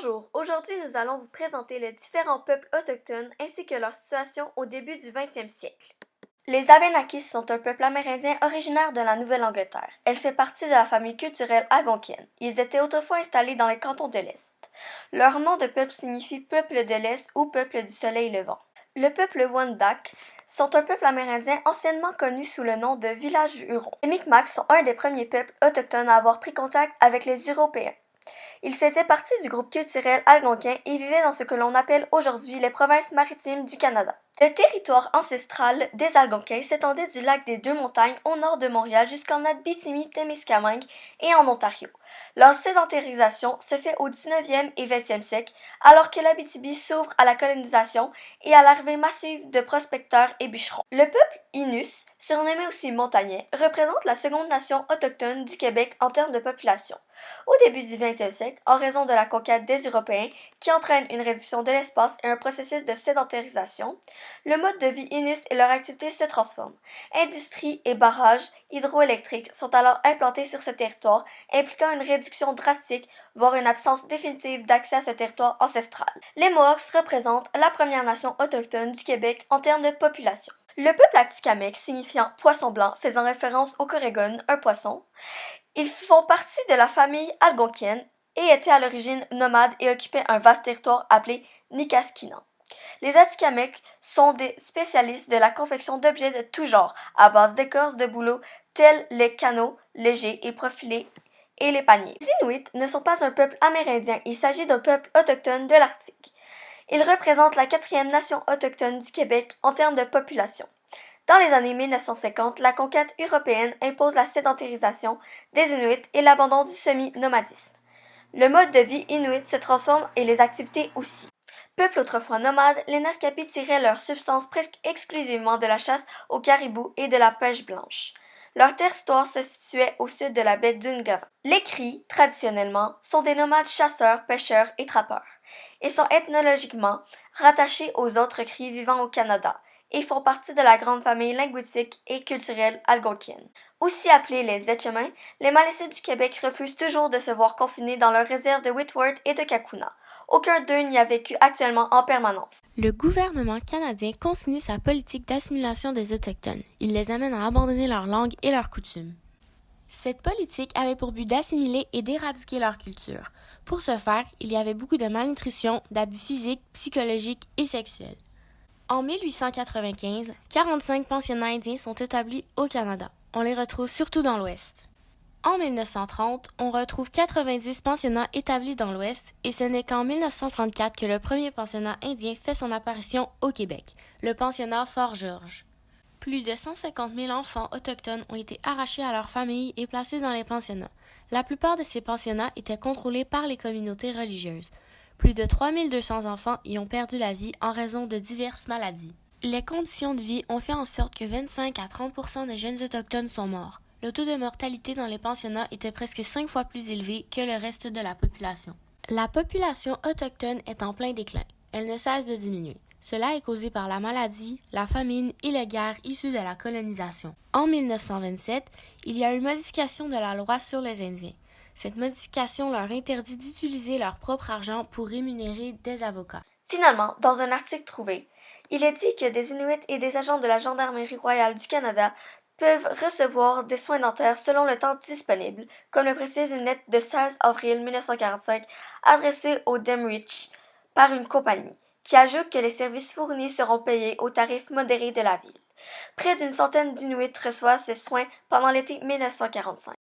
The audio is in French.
Bonjour, aujourd'hui nous allons vous présenter les différents peuples autochtones ainsi que leur situation au début du 20e siècle. Les Abénakis sont un peuple amérindien originaire de la Nouvelle-Angleterre. Elle fait partie de la famille culturelle algonquienne. Ils étaient autrefois installés dans les cantons de l'Est. Leur nom de peuple signifie peuple de l'Est ou peuple du soleil levant. Le peuple Wendat sont un peuple amérindien anciennement connu sous le nom de village huron. Les Micmacs sont un des premiers peuples autochtones à avoir pris contact avec les Européens. Ils faisaient partie du groupe culturel algonquin et vivaient dans ce que l'on appelle aujourd'hui les provinces maritimes du Canada. Le territoire ancestral des Algonquins s'étendait du lac des Deux-Montagnes au nord de Montréal jusqu'en Abitibi-Témiscamingue et en Ontario. Leur sédentarisation se fait au 19e et 20e siècle, alors que l'Abitibi s'ouvre à la colonisation et à l'arrivée massive de prospecteurs et bûcherons. Le peuple Inus, surnommé aussi montagnais, représente la seconde nation autochtone du Québec en termes de population. Au début du 20e siècle, en raison de la conquête des Européens, qui entraîne une réduction de l'espace et un processus de sédentarisation, le mode de vie Inus et leur activité se transforment. Industries et barrages hydroélectriques sont alors implantés sur ce territoire, impliquant une réduction drastique, voire une absence définitive d'accès à ce territoire ancestral. Les Mohawks représentent la première nation autochtone du Québec en termes de population. Le peuple Atikamekw, signifiant poisson blanc, faisant référence au Corégon, un poisson, ils font partie de la famille algonquienne et étaient à l'origine nomades et occupaient un vaste territoire appelé Nikaskinan. Les Atikamekw sont des spécialistes de la confection d'objets de tout genre, à base d'écorce de bouleau, tels les canaux légers et profilés et les paniers. Les Inuits ne sont pas un peuple amérindien, il s'agit d'un peuple autochtone de l'Arctique. Ils représentent la quatrième nation autochtone du Québec en termes de population. Dans les années 1950, la conquête européenne impose la sédentarisation des Inuits et l'abandon du semi-nomadisme. Le mode de vie inuit se transforme et les activités aussi. Peuple autrefois nomade, les Naskapis tiraient leur substance presque exclusivement de la chasse au caribou et de la pêche blanche. Leur territoire se situait au sud de la baie d'Ungava. Les Cris, traditionnellement, sont des nomades chasseurs, pêcheurs et trappeurs, et sont ethnologiquement rattachés aux autres Cris vivant au Canada, et font partie de la grande famille linguistique et culturelle algonquienne. Aussi appelés les Etchemins, les Malécites du Québec refusent toujours de se voir confinés dans leurs réserves de Whitworth et de Kakuna. Aucun d'eux n'y a vécu actuellement en permanence. Le gouvernement canadien continue sa politique d'assimilation des Autochtones. Il les amène à abandonner leur langue et leurs coutumes. Cette politique avait pour but d'assimiler et d'éradiquer leur culture. Pour ce faire, il y avait beaucoup de malnutrition, d'abus physiques, psychologiques et sexuels. En 1895, 45 pensionnats indiens sont établis au Canada. On les retrouve surtout dans l'Ouest. En 1930, on retrouve 90 pensionnats établis dans l'Ouest et ce n'est qu'en 1934 que le premier pensionnat indien fait son apparition au Québec, le pensionnat Fort-Georges. Plus de 150 000 enfants autochtones ont été arrachés à leurs familles et placés dans les pensionnats. La plupart de ces pensionnats étaient contrôlés par les communautés religieuses. Plus de 3 200 enfants y ont perdu la vie en raison de diverses maladies. Les conditions de vie ont fait en sorte que 25 à 30 % des jeunes autochtones sont morts. Le taux de mortalité dans les pensionnats était presque 5 fois plus élevé que le reste de la population. La population autochtone est en plein déclin. Elle ne cesse de diminuer. Cela est causé par la maladie, la famine et les guerres issues de la colonisation. En 1927, il y a une modification de la loi sur les Indiens. Cette modification leur interdit d'utiliser leur propre argent pour rémunérer des avocats. Finalement, dans un article trouvé, il est dit que des Inuits et des agents de la Gendarmerie royale du Canada peuvent recevoir des soins dentaires selon le temps disponible, comme le précise une lettre de 16 avril 1945 adressée au Demrich par une compagnie, qui ajoute que les services fournis seront payés au tarif modéré de la ville. Près d'une centaine d'Inuits reçoivent ces soins pendant l'été 1945.